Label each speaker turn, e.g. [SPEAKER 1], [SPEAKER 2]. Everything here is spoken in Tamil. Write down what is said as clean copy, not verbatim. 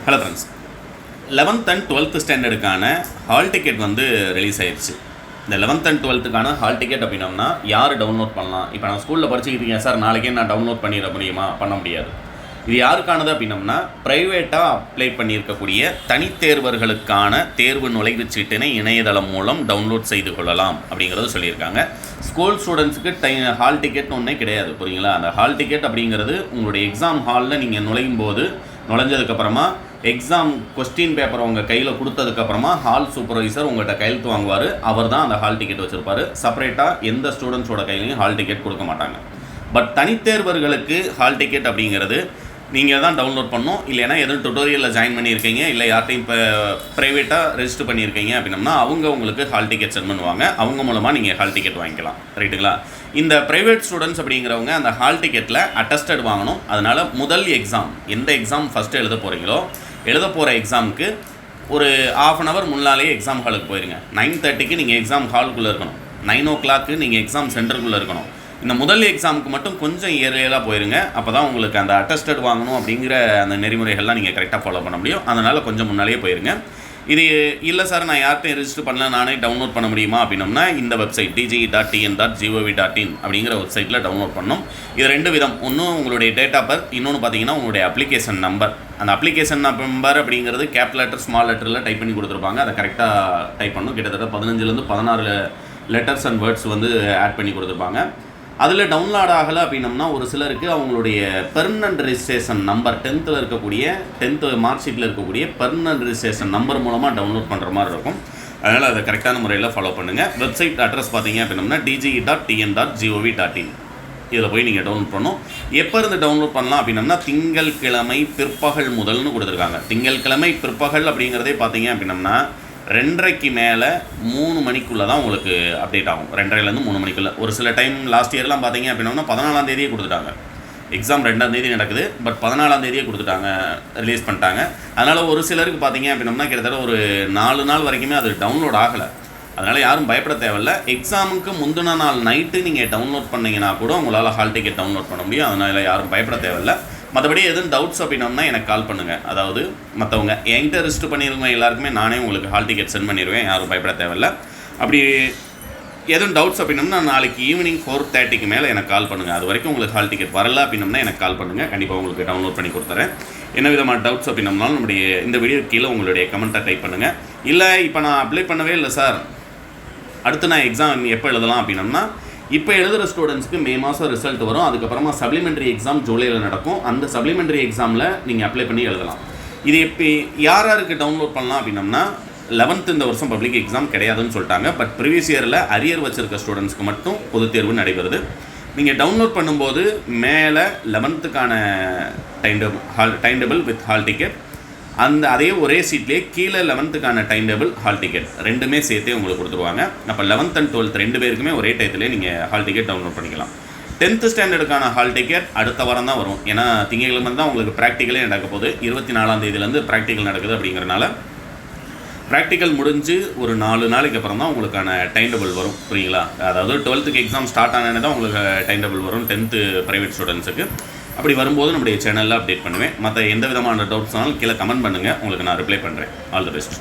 [SPEAKER 1] Hello friends, 11th and 12th ஸ்டாண்டர்டுக்கான ஹால் டிக்கெட் வந்து ரிலீஸ் ஆயிடுச்சு. இந்த 11th and 12th hall ticket அப்படின்னோம்னா யார் டவுன்லோட் பண்ணலாம்? இப்போ நான் ஸ்கூலில் படிச்சுக்கிட்டீங்க சார், நாளைக்கே நான் டவுன்லோட் பண்ணிட முடியுமா? பண்ண முடியாது. இது யாருக்கானது அப்படின்னோம்னா ப்ரைவேட்டாக அப்ளை பண்ணியிருக்கக்கூடிய தனித்தேர்வர்களுக்கான தேர்வு நுழைவுச்சீட்டினை இணையதளம் மூலம் டவுன்லோட் செய்து கொள்ளலாம் அப்படிங்கிறது சொல்லியிருக்காங்க. ஸ்கூல் ஸ்டூடெண்ட்ஸுக்கு ஹால் டிக்கெட்னு ஒன்றே கிடையாது, புரியுங்களா? அந்த ஹால் டிக்கெட் அப்படிங்கிறது உங்களுடைய எக்ஸாம் ஹாலில் நீங்கள் நுழைஞ்சதுக்கப்புறமா எக்ஸாம் கொஸ்டின் பேப்பர் உங்கள் கையில் கொடுத்ததுக்கப்புறமா ஹால் சூப்பர்வைசர் உங்கள்கிட்ட கையெழுத்து வாங்குவார். அவர் தான் அந்த ஹால் டிக்கெட் வச்சுருப்பார். செப்பரேட்டாக எந்த ஸ்டூடெண்ட்ஸோட கையிலையும் ஹால் டிக்கெட் கொடுக்க மாட்டாங்க. பட் தனித்தேர்வர்களுக்கு ஹால் டிக்கெட் அப்படிங்கிறது நீங்கள் தான் டவுன்லோட் பண்ணணும். இல்லைனா எதுவும் டுட்டோரியலில் ஜாயின் பண்ணியிருக்கீங்க, இல்லை யார்ட்டையும் இப்போ ப்ரைவேட்டாக ரெஜிஸ்டர் பண்ணியிருக்கீங்க அப்படின்னம்னா அவங்க உங்களுக்கு ஹால் டிக்கெட் சென்ட் பண்ணுவாங்க. அவங்க மூலமாக நீங்கள் ஹால் டிக்கெட் வாங்கிக்கலாம். ரைட்டுங்களா? இந்த ப்ரைவேட் ஸ்டூடெண்ட்ஸ் அப்படிங்கிறவங்க அந்த ஹால் டிக்கெட்டில் அட்டஸ்டட் வாங்கணும். அதனால் முதல் எக்ஸாம், எந்த எக்ஸாம் ஃபஸ்ட்டு எழுத போகிறீங்களோ எழுத போகிற எக்ஸாமுக்கு ஒரு 1/2 hour முன்னாலேயே எக்ஸாம் ஹாலுக்கு போயிருங்க. 9:30 நீங்கள் எக்ஸாம் ஹாலுக்குள்ளே இருக்கணும். 9 o'clock நீங்கள் எக்ஸாம் சென்டருக்குள்ளே இருக்கணும். இந்த முதல் எக்ஸாமுக்கு மட்டும் கொஞ்சம் ஏர்லியராக போயிருங்க. அப்போ தான் உங்களுக்கு அந்த அட்டஸ்டட் வாங்கணும் அப்படிங்கிற அந்த நெறிமுறைகள்லாம் நீங்கள் கரெக்டாக ஃபாலோ பண்ண முடியும். அதனால் கொஞ்சம் முன்னாலேயே போயிருங்க. இது இல்லை சார், நான் யார்ட்டையும் ரெஜிஸ்டர் பண்ணல, நானே டவுன்லோட் பண்ண முடியுமா அப்படின்னோம்னா இந்த வெப்சைட் dge.tn.gov.in அப்படிங்கிற வெப்சைட்டில் டவுன்லோட் பண்ணணும். இது 2 விதம். ஒன்று உங்களுடைய டேட் ஆஃப் பர்த், இன்னொன்று பார்த்தீங்கன்னா உங்களுடைய அப்ளிகேஷன் நம்பர். அந்த அப்ளிகேஷன் நம்பர் அப்படிங்கிறது கேப் லெட்டர் ஸ்மால் லெட்டரில் டைப் பண்ணி கொடுத்துருப்பாங்க. அதை கரெக்டாக டைப் பண்ணணும். கிட்டத்தட்ட 15 16 லெட்டர்ஸ் அண்ட் வேர்ட்ஸ் வந்து ஆட் பண்ணி கொடுத்துருப்பாங்க. அதில் டவுன்லோட் ஆகலை அப்படின்னம்னா ஒரு சிலருக்கு அவங்களுடைய பெர்மனன்ட் ரெஜிஸ்ட்ரேஷன் நம்பர் 10th இருக்கக்கூடிய 10th மார்க் ஷீட்டில் இருக்கக்கூடிய பெர்மனன்ட் ரெஜிஸ்ட்ரேஷன் நம்பர் மூலமாக டவுன்லோட் பண்ணுற மாதிரி இருக்கும். அதனால் அதை கரெக்டான முறையில் ஃபாலோ பண்ணுங்கள். வெப்சைட் அட்ரஸ் பார்த்தீங்க அப்படின்னம்னா dge.tn.gov.in. இதில் போய் நீங்கள் டவுன்லோட் பண்ணணும். எப்போ இருந்து டவுன்லோட் பண்ணலாம் அப்படின்னம்னா திங்கட்கிழமை பிற்பகல் முதல்னு கொடுத்துருக்காங்க. திங்கட்கிழமை பிற்பகல் அப்படிங்கிறதே பார்த்தீங்க அப்படின்னம்னா 2:30 மேலே 3 மணிக்குள்ளே தான் உங்களுக்கு அப்டேட் ஆகும். 2:30லேருந்து 3 மணிக்குள்ளே. ஒரு சில டைம் லாஸ்ட் இயர்லாம் பார்த்தீங்க அப்படின்னா 14ஆம் தேதியே கொடுத்துட்டாங்க. எக்ஸாம் 2ஆம் தேதி நடக்குது, பட் 14ஆம் தேதியே கொடுத்துட்டாங்க, ரிலீஸ் பண்ணிட்டாங்க. அதனால் ஒரு சிலருக்கு பார்த்தீங்க அப்படின்னம்னா கிட்டத்தட்ட ஒரு 4 நாள் வரைக்குமே அது டவுன்லோட் ஆகலை. அதனால் யாரும் பயப்பட தேவையில்லை. எக்ஸாமுக்கு முந்தின நாள் நைட்டு நீங்கள் டவுன்லோட் பண்ணிங்கன்னா கூட உங்களால் ஹால் டிக்கெட் டவுன்லோட் பண்ண முடியும். அதனால் யாரும் பயப்பட தேவையில்லை. மற்றபடி எதுவும் டவுட்ஸ் அப்படின்னோம்னா எனக்கு கால் பண்ணுங்கள். அதாவது மற்றவங்க என்கிட்ட ரெஜிஸ்டர் பண்ணியிருக்கவங்க எல்லாருக்குமே நானே உங்களுக்கு ஹால் டிக்கெட் சென்ட் பண்ணிடுவேன். யாரும் பயப்பட தேவையில்லை. அப்படி எதுவும் டவுட்ஸ் அப்படின்னோம்னா நாளைக்கு ஈவினிங் 4:30 மேலே எனக்கு கால் பண்ணுங்கள். அது வரைக்கும் உங்களுக்கு ஹால் டிக்கெட் வரல அப்படின்னோம்னா எனக்கு கால் பண்ணுங்கள். கண்டிப்பாக உங்களுக்கு டவுன்லோட் பண்ணி கொடுத்துறேன். என்ன விதமான டவுட்ஸ் அப்படின்னோம்னாலும் நம்முடைய இந்த வீடியோ கீழே உங்களுடைய கமெண்ட்டை டைப் பண்ணுங்கள். இல்லை இப்போ நான் அப்ளை பண்ணவே இல்லை சார், அடுத்து நான் எக்ஸாம் எப்போ எழுதலாம் அப்படின்னோம்னா இப்போ எழுதுகிற ஸ்டூடெண்ட்ஸ்க்கு மே மாதம் ரிசல்ட் வரும். அதுக்கப்புறமா சப்ளிமெண்ட்ரி எக்ஸாம் ஜூலையில் நடக்கும். அந்த சப்ளிமெண்ட்ரி எக்ஸாமில் நீங்கள் அப்ளை பண்ணி எழுதலாம். இது இப்போ யாருக்கு டவுன்லோட் பண்ணலாம் அப்படின்னம்னா 11th இந்த வருஷம் பப்ளிக் எக்ஸாம் கிடையாதுன்னு சொல்லிட்டாங்க. பட் ப்ரீவியஸ் இயரில் அரியர் வச்சிருக்க ஸ்டூடெண்ட்ஸ்க்கு மட்டும் பொதுத் தேர்வு நடைபெறுது. நீங்கள் டவுன்லோட் பண்ணும்போது மேலே 11th time table with hall ticket, அதே ஒரே சீட்லேயே கீழே 11th time table hall ticket ரெண்டுமே சேர்த்தே உங்களுக்கு கொடுத்துருவாங்க. அப்போ 11th and 12th 2 பேருக்குமே ஒரே டயத்திலே நீங்கள் ஹால் டிக்கெட் டவுன்லோட் பண்ணிக்கலாம். 10th ஸ்டாண்டர்டுக்கான ஹால் டிக்கெட் அடுத்த வாரம் தான் வரும். ஏன்னா திங்கட்கிழமை தான் உங்களுக்கு ப்ராக்டிக்கலே நடக்க போகுது. 24ஆம் தேதியிலேருந்து ப்ராக்டிக்கல் நடக்குது. அப்படிங்கிறனால ப்ராக்டிக்கல் முடிஞ்சு ஒரு 4 நாளைக்கு அப்புறம் தான் உங்களுக்கான டைம் டேபிள் வரும். புரியுங்களா? அதாவது 12th எக்ஸாம் ஸ்டார்ட் ஆனே தான் உங்களுக்கு டைம் டேபிள் வரும் 10th ப்ரைவேட் ஸ்டூடெண்ட்ஸுக்கு. அப்படி வரும்போது நம்முடைய சேனலில் அப்டேட் பண்ணுவேன். மற்ற எந்த விதமான டவுட்ஸ்னாலும் கீழே கமெண்ட் பண்ணுங்கள், உங்களுக்கு நான் ரிப்ளை பண்ணுறேன். All the best.